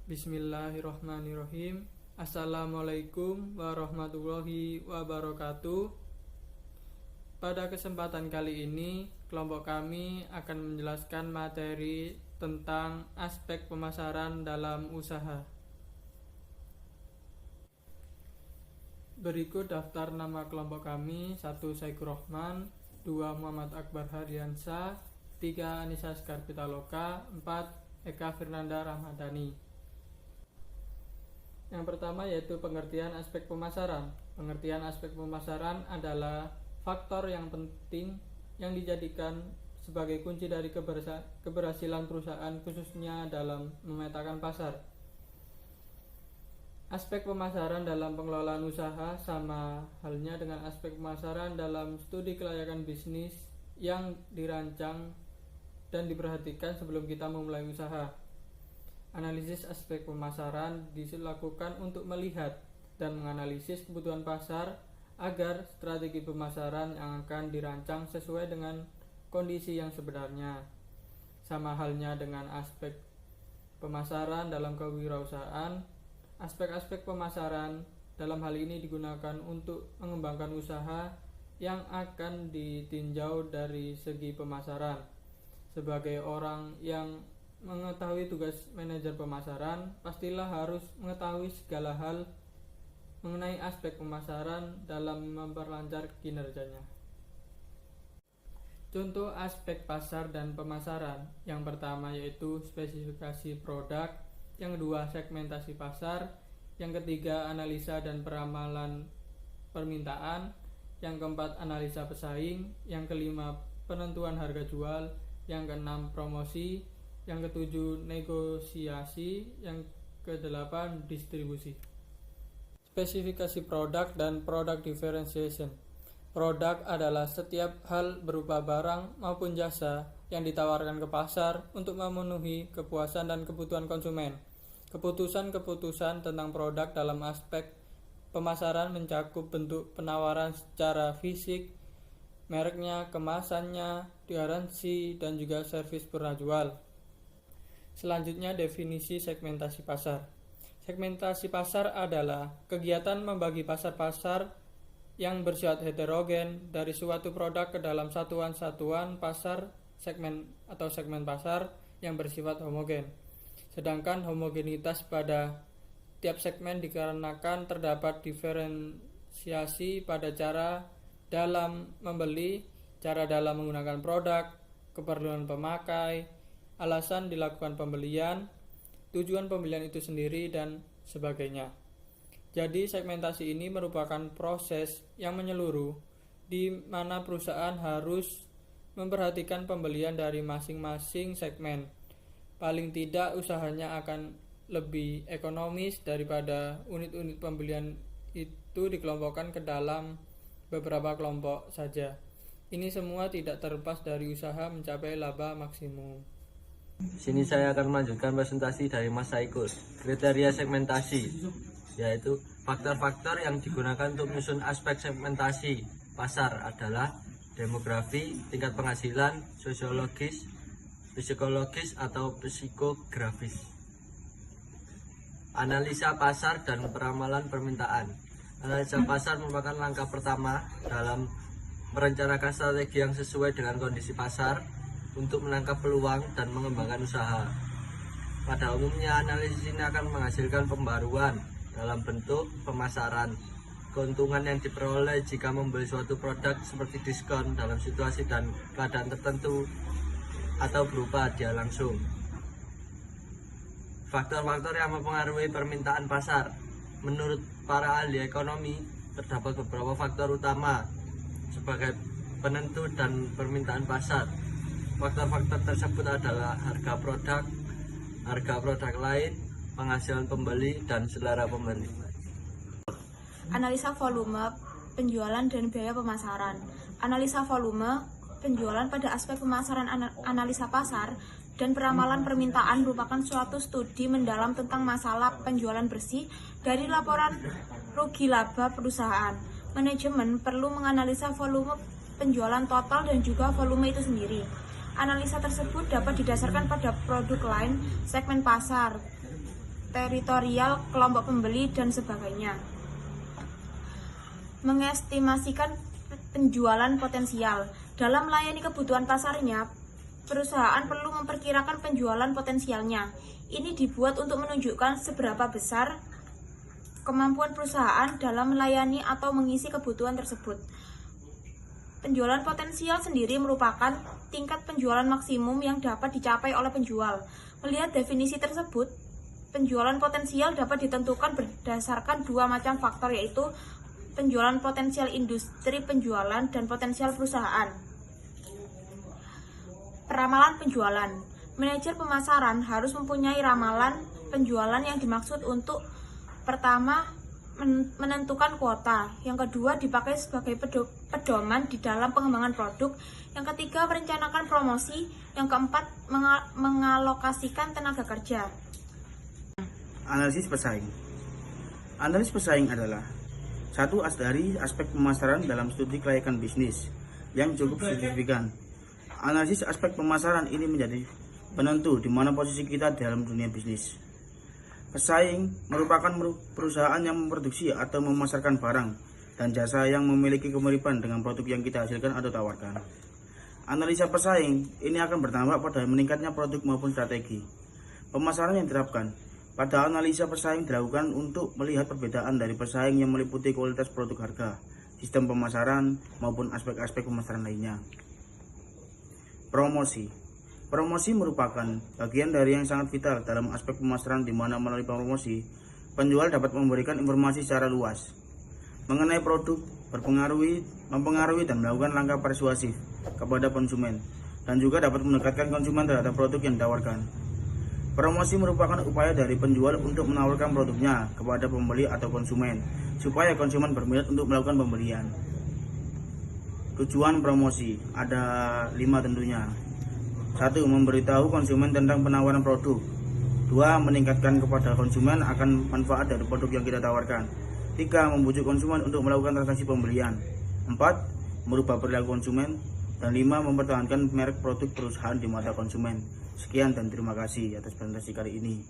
Bismillahirrahmanirrahim. Assalamualaikum warahmatullahi wabarakatuh. Pada kesempatan kali ini, kelompok kami akan menjelaskan materi tentang aspek pemasaran dalam usaha. Berikut daftar nama kelompok kami: 1. Saikur Rahman, 2. Muhammad Akbar Haryansa, 3. Anissa Skarpitaloka, 4. Eka Firnanda Rahmadani. Yang pertama yaitu pengertian aspek pemasaran. Pengertian aspek pemasaran adalah faktor yang penting yang dijadikan sebagai kunci dari keberhasilan perusahaan, khususnya dalam memetakan pasar. Aspek pemasaran dalam pengelolaan usaha sama halnya dengan aspek pemasaran dalam studi kelayakan bisnis yang dirancang dan diperhatikan sebelum kita memulai usaha. Analisis aspek pemasaran dilakukan untuk melihat dan menganalisis kebutuhan pasar agar strategi pemasaran yang akan dirancang sesuai dengan kondisi yang sebenarnya. Sama halnya dengan aspek pemasaran dalam kewirausahaan, aspek-aspek pemasaran dalam hal ini digunakan untuk mengembangkan usaha yang akan ditinjau dari segi pemasaran. Sebagai orang yang mengetahui tugas manajer pemasaran, pastilah harus mengetahui segala hal mengenai aspek pemasaran dalam memperlancar kinerjanya. Contoh aspek pasar dan pemasaran. Yang pertama yaitu spesifikasi produk, yang kedua segmentasi pasar, yang ketiga analisa dan peramalan permintaan, yang keempat analisa pesaing, yang kelima penentuan harga jual, yang keenam promosi, yang ketujuh negosiasi, yang kedelapan distribusi. Spesifikasi produk dan product differentiation. Produk adalah setiap hal berupa barang maupun jasa yang ditawarkan ke pasar untuk memenuhi kepuasan dan kebutuhan konsumen. Keputusan-keputusan tentang produk dalam aspek pemasaran mencakup bentuk penawaran secara fisik, mereknya, kemasannya, garansi, dan juga servis pernah jual. Selanjutnya definisi segmentasi pasar. Segmentasi pasar adalah kegiatan membagi pasar-pasar yang bersifat heterogen dari suatu produk ke dalam satuan-satuan pasar segmen pasar yang bersifat homogen. Sedangkan homogenitas pada tiap segmen dikarenakan terdapat diferensiasi pada cara dalam membeli, cara dalam menggunakan produk, keperluan pemakai, alasan dilakukan pembelian, tujuan pembelian itu sendiri, dan sebagainya. Jadi segmentasi ini merupakan proses yang menyeluruh di mana perusahaan harus memperhatikan pembelian dari masing-masing segmen. Paling tidak usahanya akan lebih ekonomis daripada unit-unit pembelian itu dikelompokkan ke dalam beberapa kelompok saja. Ini semua tidak terlepas dari usaha mencapai laba maksimum. Sini saya akan melanjutkan presentasi dari Mas Saikur. Kriteria segmentasi yaitu faktor-faktor yang digunakan untuk menyusun aspek segmentasi pasar adalah demografi, tingkat penghasilan, sosiologis, psikologis atau psikografis. Analisa pasar dan peramalan permintaan. Analisa pasar merupakan langkah pertama dalam merencanakan strategi yang sesuai dengan kondisi pasar untuk menangkap peluang dan mengembangkan usaha. Pada umumnya analisis ini akan menghasilkan pembaruan dalam bentuk pemasaran, keuntungan yang diperoleh jika membeli suatu produk seperti diskon dalam situasi dan keadaan tertentu atau berupa hadiah langsung. Faktor-faktor yang mempengaruhi permintaan pasar. Menurut para ahli ekonomi, terdapat beberapa faktor utama sebagai penentu dan permintaan pasar. Faktor-faktor tersebut adalah harga produk lain, penghasilan pembeli, dan selera pembeli. Analisa volume, penjualan, dan biaya pemasaran. Analisa volume, penjualan pada aspek pemasaran, analisa pasar, dan peramalan permintaan merupakan suatu studi mendalam tentang masalah penjualan bersih dari laporan rugi laba perusahaan. Manajemen perlu menganalisa volume penjualan total dan juga volume itu sendiri. Analisa tersebut dapat didasarkan pada produk lain segmen pasar, teritorial kelompok pembeli, dan sebagainya. Mengestimasikan penjualan potensial. Dalam melayani kebutuhan pasarnya, perusahaan perlu memperkirakan penjualan potensialnya. Ini dibuat untuk menunjukkan seberapa besar kemampuan perusahaan dalam melayani atau mengisi kebutuhan tersebut. Penjualan potensial sendiri merupakan tingkat penjualan maksimum yang dapat dicapai oleh penjual. Melihat definisi tersebut, penjualan potensial dapat ditentukan berdasarkan dua macam faktor, yaitu penjualan potensial industri penjualan dan potensial perusahaan. Peramalan penjualan. Manajer pemasaran harus mempunyai ramalan penjualan yang dimaksud untuk pertama, menentukan kuota. Yang kedua, dipakai sebagai pedoman di dalam pengembangan produk. Yang ketiga, merencanakan promosi. Yang keempat, mengalokasikan tenaga kerja. Analisis pesaing. Analisis pesaing adalah satu dari aspek pemasaran dalam studi kelayakan bisnis yang cukup signifikan. Analisis aspek pemasaran ini menjadi penentu di mana posisi kita dalam dunia bisnis. Pesaing merupakan perusahaan yang memproduksi atau memasarkan barang dan jasa yang memiliki kemiripan dengan produk yang kita hasilkan atau tawarkan. Analisa pesaing ini akan berdampak pada meningkatnya produk maupun strategi pemasaran yang diterapkan. Pada analisa pesaing dilakukan untuk melihat perbedaan dari pesaing yang meliputi kualitas produk, harga, sistem pemasaran, maupun aspek-aspek pemasaran lainnya. Promosi. Promosi merupakan bagian dari yang sangat vital dalam aspek pemasaran, di mana melalui promosi, penjual dapat memberikan informasi secara luas mengenai produk, mempengaruhi dan melakukan langkah persuasif kepada konsumen, dan juga dapat mendekatkan konsumen terhadap produk yang ditawarkan. Promosi merupakan upaya dari penjual untuk menawarkan produknya kepada pembeli atau konsumen, supaya konsumen berminat untuk melakukan pembelian. Tujuan promosi ada 5 tentunya. 1. Memberitahu konsumen tentang penawaran produk. 2. Meningkatkan kepada konsumen akan manfaat dari produk yang kita tawarkan. 3. Membujuk konsumen untuk melakukan transaksi pembelian. 4. Merubah perilaku konsumen. Dan 5. Mempertahankan merek produk perusahaan di mata konsumen. Sekian dan terima kasih atas presentasi kali ini.